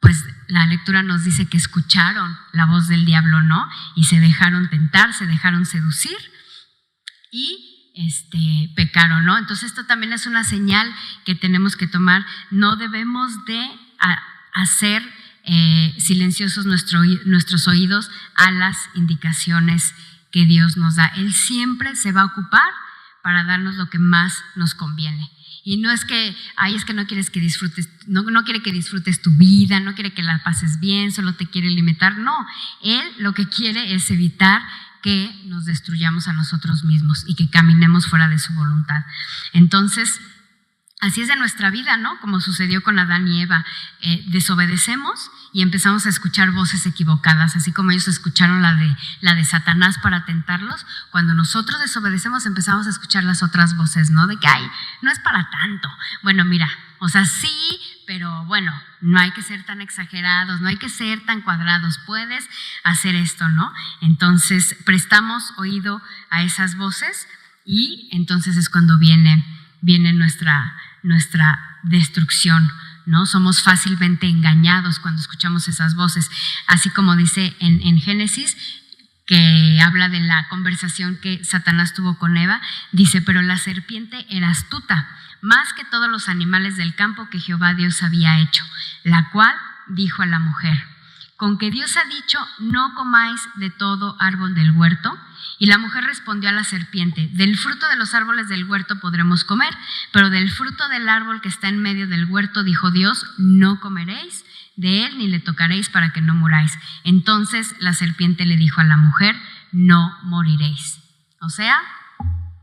A: Pues la lectura nos dice que escucharon la voz del diablo, ¿no? Y se dejaron tentar, se dejaron seducir y pecaron, ¿no? Entonces esto también es una señal que tenemos que tomar. No debemos de hacer silenciosos nuestros oídos a las indicaciones que Dios nos da. Él siempre se va a ocupar para darnos lo que más nos conviene. Y no es que, es que no quieres que disfrutes, no quiere que disfrutes tu vida, no quiere que la pases bien, solo te quiere limitar. No, Él lo que quiere es evitar que nos destruyamos a nosotros mismos y que caminemos fuera de su voluntad. Entonces, así es de nuestra vida, ¿no? Como sucedió con Adán y Eva. Desobedecemos y empezamos a escuchar voces equivocadas, así como ellos escucharon la de Satanás para tentarlos. Cuando nosotros desobedecemos empezamos a escuchar las otras voces, ¿no? De que, no es para tanto. Bueno, mira, o sea, sí, pero bueno, no hay que ser tan exagerados, no hay que ser tan cuadrados, puedes hacer esto, ¿no? Entonces prestamos oído a esas voces y entonces es cuando viene nuestra destrucción ¿no? Somos fácilmente engañados cuando escuchamos esas voces, así como dice en Génesis, que habla de la conversación que Satanás tuvo con Eva, dice, pero la serpiente era astuta, más que todos los animales del campo que Jehová Dios había hecho, la cual dijo a la mujer, con que Dios ha dicho, no comáis de todo árbol del huerto. Y la mujer respondió a la serpiente, del fruto de los árboles del huerto podremos comer, pero del fruto del árbol que está en medio del huerto, dijo Dios, no comeréis de él ni le tocaréis para que no muráis. Entonces la serpiente le dijo a la mujer, no moriréis. O sea,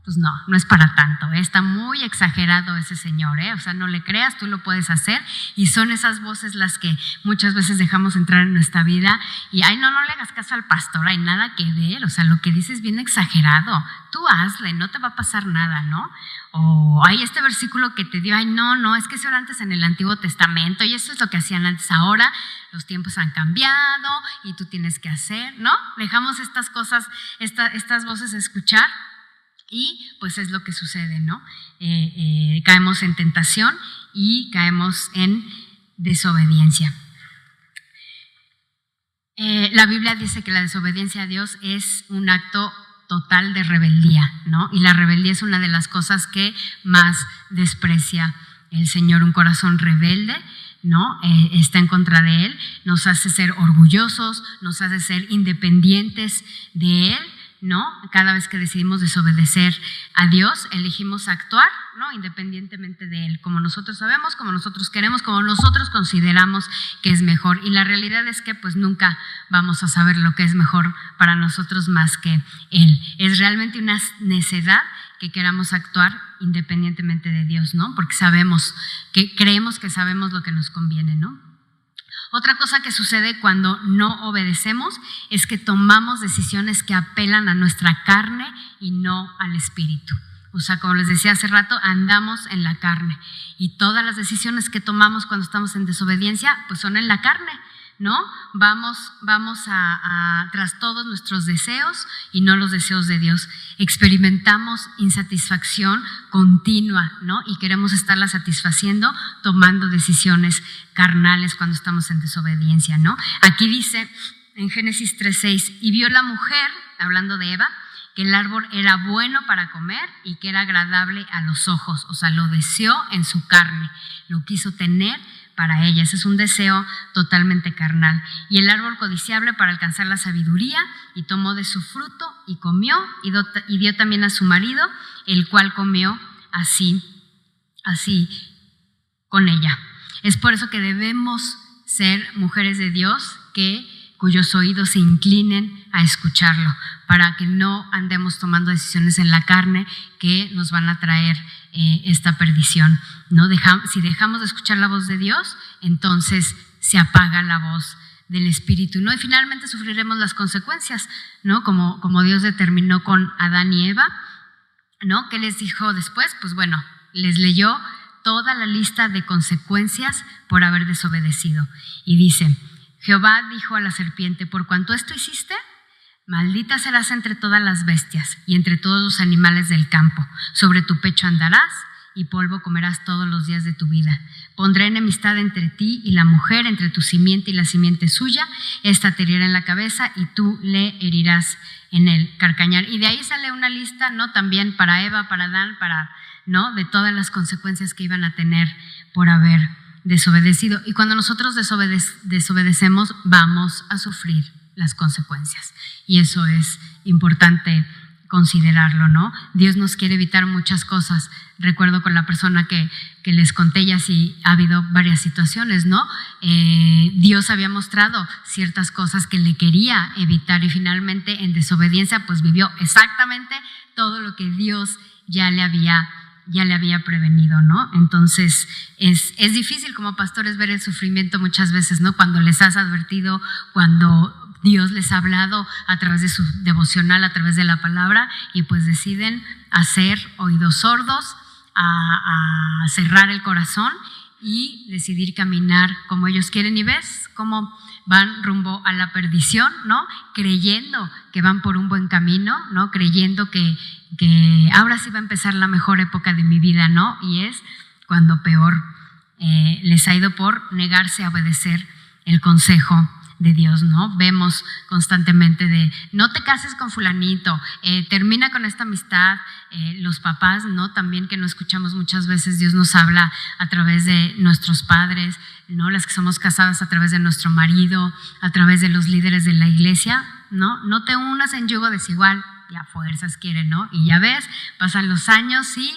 A: pues no es para tanto, está muy exagerado ese señor, o sea, no le creas, tú lo puedes hacer, y son esas voces las que muchas veces dejamos entrar en nuestra vida y, ay, no le hagas caso al pastor, hay nada que ver, o sea, lo que dices es bien exagerado, tú hazle, no te va a pasar nada, ¿no? O hay este versículo que te dio, ay, no, es que eso era antes en el Antiguo Testamento y eso es lo que hacían antes, ahora los tiempos han cambiado y tú tienes que hacer, ¿no? Dejamos estas cosas, estas voces escuchar. Y pues es lo que sucede, ¿no? Caemos en tentación y caemos en desobediencia. La Biblia dice que la desobediencia a Dios es un acto total de rebeldía, ¿no? Y la rebeldía es una de las cosas que más desprecia el Señor. Un corazón rebelde, ¿no? Está en contra de Él, nos hace ser orgullosos, nos hace ser independientes de Él, ¿no? Cada vez que decidimos desobedecer a Dios, elegimos actuar, ¿no? Independientemente de Él, como nosotros sabemos, como nosotros queremos, como nosotros consideramos que es mejor. Y la realidad es que pues nunca vamos a saber lo que es mejor para nosotros más que Él. Es realmente una necedad que queramos actuar independientemente de Dios, ¿no? Porque creemos que sabemos lo que nos conviene, ¿no? Otra cosa que sucede cuando no obedecemos es que tomamos decisiones que apelan a nuestra carne y no al espíritu. O sea, como les decía hace rato, andamos en la carne y todas las decisiones que tomamos cuando estamos en desobediencia, pues son en la carne, ¿no? Vamos tras todos nuestros deseos y no los deseos de Dios. Experimentamos insatisfacción continua, ¿no? Y queremos estarla satisfaciendo tomando decisiones carnales cuando estamos en desobediencia, ¿no? Aquí dice en Génesis 3:6, y vio la mujer, hablando de Eva, que el árbol era bueno para comer y que era agradable a los ojos, o sea, lo deseó en su carne, lo quiso tener para ella. Ese es un deseo totalmente carnal. Y el árbol codiciable para alcanzar la sabiduría, y tomó de su fruto y comió y dio también a su marido, el cual comió así con ella. Es por eso que debemos ser mujeres de Dios cuyos oídos se inclinen a escucharlo, para que no andemos tomando decisiones en la carne que nos van a traer esta perdición, ¿no? Si dejamos de escuchar la voz de Dios, entonces se apaga la voz del Espíritu, ¿no? Y finalmente sufriremos las consecuencias, ¿no? Como Dios determinó con Adán y Eva, ¿no? ¿Qué les dijo después? Pues bueno, les leyó toda la lista de consecuencias por haber desobedecido. Y dice, Jehová dijo a la serpiente, por cuanto esto hiciste, maldita serás entre todas las bestias y entre todos los animales del campo. Sobre tu pecho andarás y polvo comerás todos los días de tu vida. Pondré enemistad entre ti y la mujer, entre tu simiente y la simiente suya. Esta te herirá en la cabeza y tú le herirás en el calcañar. Y de ahí sale una lista, ¿no? También para Eva, para Adán, ¿no? De todas las consecuencias que iban a tener por haber desobedecido. Y cuando nosotros desobedecemos, vamos a sufrir las consecuencias. Y eso es importante considerarlo, ¿no? Dios nos quiere evitar muchas cosas. Recuerdo con la persona que les conté, y así ha habido varias situaciones, ¿no? Dios había mostrado ciertas cosas que le quería evitar y finalmente en desobediencia pues vivió exactamente todo lo que Dios ya le había prevenido, ¿no? Entonces es difícil como pastores ver el sufrimiento muchas veces, ¿no? Cuando les has advertido, cuando Dios les ha hablado a través de su devocional, a través de la palabra, y pues deciden hacer oídos sordos, a cerrar el corazón y decidir caminar como ellos quieren, y ves cómo van rumbo a la perdición, ¿no? Creyendo que van por un buen camino, ¿no? Creyendo que ahora sí va a empezar la mejor época de mi vida, ¿no? Y es cuando peor les ha ido por negarse a obedecer el consejo de Dios, ¿no? Vemos constantemente de no te cases con fulanito, termina con esta amistad, los papás, ¿no? También que no escuchamos muchas veces, Dios nos habla a través de nuestros padres, ¿no? Las que somos casadas a través de nuestro marido, a través de los líderes de la iglesia, ¿no? No te unas en yugo desigual, y a fuerzas quieren, ¿no? Y ya ves, pasan los años y,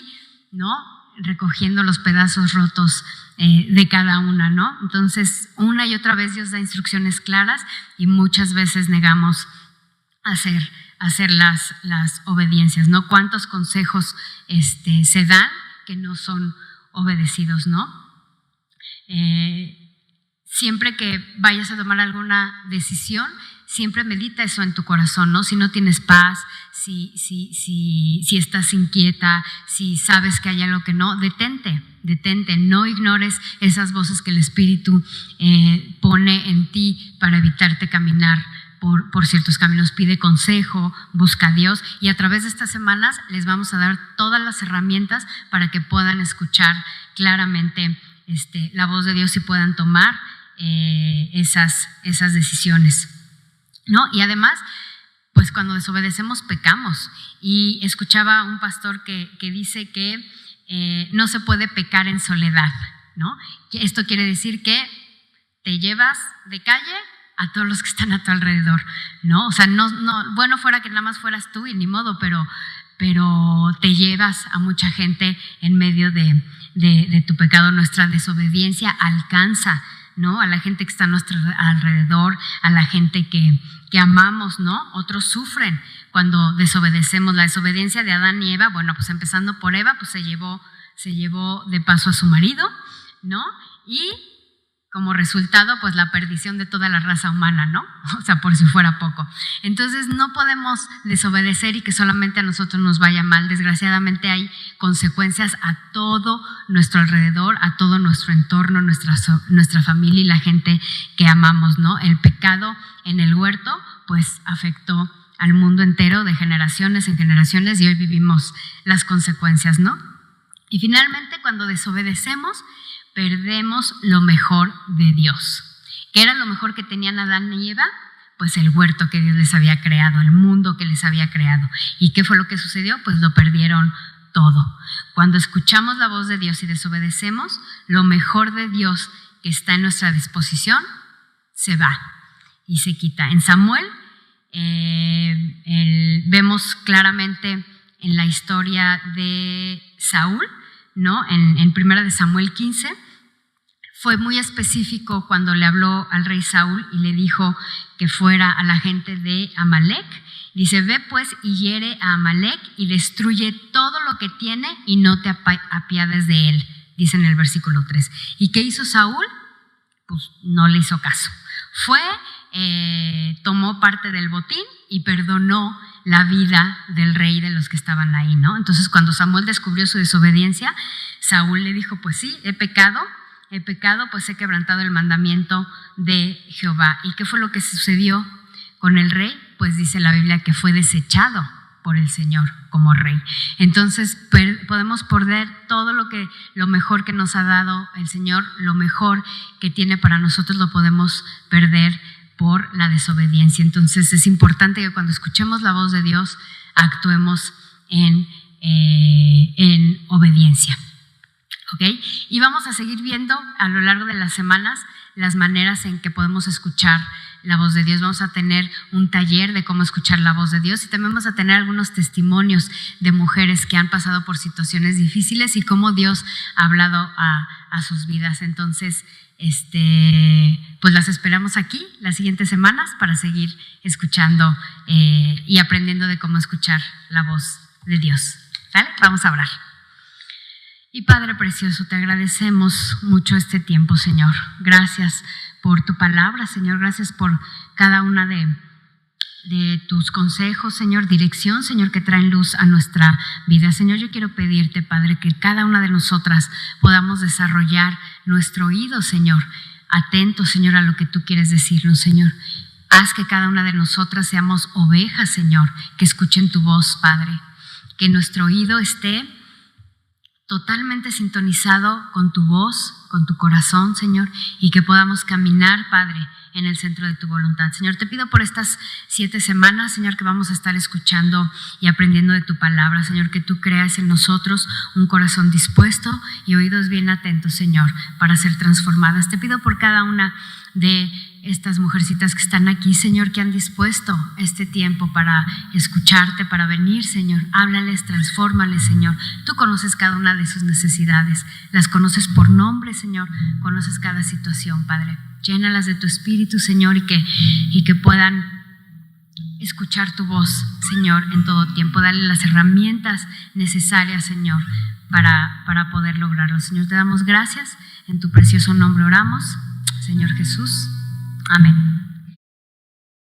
A: ¿no? Recogiendo los pedazos rotos de cada una, ¿no? Entonces, una y otra vez Dios da instrucciones claras y muchas veces negamos hacer las obediencias, ¿no? ¿Cuántos consejos se dan que no son obedecidos, ¿no? Siempre que vayas a tomar alguna decisión, siempre medita eso en tu corazón, ¿no? Si no tienes paz, si estás inquieta, si sabes que hay algo que no, detente, no ignores esas voces que el Espíritu pone en ti para evitarte caminar por ciertos caminos. Pide consejo, busca a Dios y a través de estas semanas les vamos a dar todas las herramientas para que puedan escuchar claramente la voz de Dios y puedan tomar esas decisiones, ¿no? Y además, pues cuando desobedecemos pecamos. Y escuchaba un pastor que dice que no se puede pecar en soledad, ¿no? Esto quiere decir que te llevas de calle a todos los que están a tu alrededor, ¿no? O sea, no, bueno fuera que nada más fueras tú y ni modo, pero te llevas a mucha gente en medio de tu pecado. Nuestra desobediencia alcanza, ¿no? A la gente que está a nuestro alrededor, a la gente que amamos, ¿no? Otros sufren cuando desobedecemos. La desobediencia de Adán y Eva, bueno, pues empezando por Eva, pues se llevó de paso a su marido, ¿no? Y como resultado, pues la perdición de toda la raza humana, ¿no? O sea, por si fuera poco. Entonces, no podemos desobedecer y que solamente a nosotros nos vaya mal. Desgraciadamente hay consecuencias a todo nuestro alrededor, a todo nuestro entorno, nuestra familia y la gente que amamos, ¿no? El pecado en el huerto, pues afectó al mundo entero de generaciones en generaciones y hoy vivimos las consecuencias, ¿no? Y finalmente, cuando desobedecemos, perdemos lo mejor de Dios. ¿Qué era lo mejor que tenían Adán y Eva? Pues el huerto que Dios les había creado, el mundo que les había creado. ¿Y qué fue lo que sucedió? Pues lo perdieron todo. Cuando escuchamos la voz de Dios y desobedecemos, lo mejor de Dios que está en nuestra disposición se va y se quita. En Samuel vemos claramente en la historia de Saúl, ¿no? En primera de Samuel 15, fue muy específico cuando le habló al rey Saúl y le dijo que fuera a la gente de Amalec. Dice, ve pues y hiere a Amalec y destruye todo lo que tiene y no te apiades de él, dice en el versículo 3. ¿Y qué hizo Saúl? Pues no le hizo caso. Tomó parte del botín y perdonó la vida del rey de los que estaban ahí, ¿no? Entonces, cuando Samuel descubrió su desobediencia, Saúl le dijo, pues sí, he pecado, pues he quebrantado el mandamiento de Jehová. ¿Y qué fue lo que sucedió con el rey? Pues dice la Biblia que fue desechado por el Señor como rey. Entonces, podemos perder todo lo mejor que nos ha dado el Señor, lo mejor que tiene para nosotros lo podemos perder por la desobediencia. Entonces es importante que cuando escuchemos la voz de Dios actuemos en obediencia. ¿Ok? Y vamos a seguir viendo a lo largo de las semanas las maneras en que podemos escuchar la voz de Dios. Vamos a tener un taller de cómo escuchar la voz de Dios y también vamos a tener algunos testimonios de mujeres que han pasado por situaciones difíciles y cómo Dios ha hablado a sus vidas. Entonces, pues las esperamos aquí las siguientes semanas para seguir escuchando y aprendiendo de cómo escuchar la voz de Dios. ¿Vale? Vamos a orar. Y Padre precioso, te agradecemos mucho este tiempo, Señor. Gracias por tu palabra, Señor. Gracias por cada una de tus consejos, Señor, dirección, Señor, que traen luz a nuestra vida. Señor, yo quiero pedirte, Padre, que cada una de nosotras podamos desarrollar nuestro oído, Señor, atento, Señor, a lo que tú quieres decirnos, Señor. Haz que cada una de nosotras seamos ovejas, Señor, que escuchen tu voz, Padre. Que nuestro oído esté totalmente sintonizado con tu voz, con tu corazón, Señor, y que podamos caminar, Padre, en el centro de tu voluntad. Señor, te pido por estas 7 semanas, Señor, que vamos a estar escuchando y aprendiendo de tu palabra, Señor, que tú creas en nosotros un corazón dispuesto y oídos bien atentos, Señor, para ser transformadas. Te pido por cada una de estas mujercitas que están aquí, Señor, que han dispuesto este tiempo para escucharte, para venir, Señor. Háblales, transfórmales, Señor. Tú conoces cada una de sus necesidades, las conoces por nombre, Señor. Conoces cada situación, Padre. Llénalas de tu espíritu, Señor, y que puedan escuchar tu voz, Señor, en todo tiempo. Dale las herramientas necesarias, Señor, para poder lograrlo. Señor, te damos gracias. En tu precioso nombre oramos, Señor Jesús. Amén.